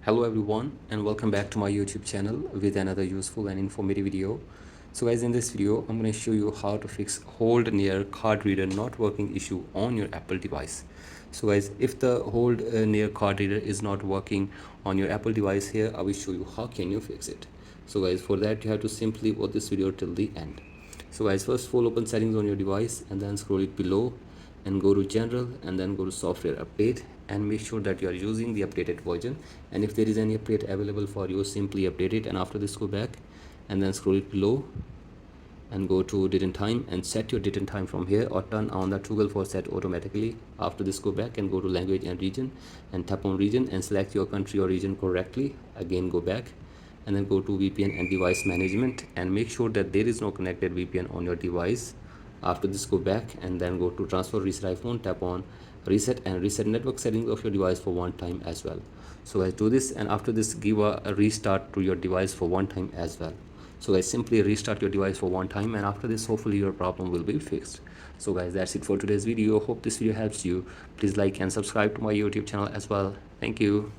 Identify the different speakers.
Speaker 1: Hello everyone and welcome back to my YouTube channel with another useful and informative video. So guys, in this video I'm going to show you how to fix hold near card reader not working issue on your Apple device. So guys, if the hold near card reader is not working on your Apple device, here I will show you how can you fix it. So guys, for that you have to simply watch this video till the end. So guys, first of all open settings on your device and then scroll it below and go to general and then go to software update and make sure that you are using the updated version, and if there is any update available for you, simply update it. And after this, go back and then scroll it below and go to date and time and set your date and time from here, or turn on the toggle for set automatically. After this, go back and go to language and region and tap on region and select your country or region correctly. Again, go back and then go to VPN and device management and make sure that there is no connected VPN on your device. After this, go back and then go to transfer reset iPhone, tap on reset and reset network settings of your device for one time as well. So guys, do this, and after this give a restart to your device for one time as well. So guys, simply restart your device for one time, and after this hopefully your problem will be fixed. So guys, that's it for today's video. Hope this video helps you. Please like and subscribe to my YouTube channel as well. Thank you.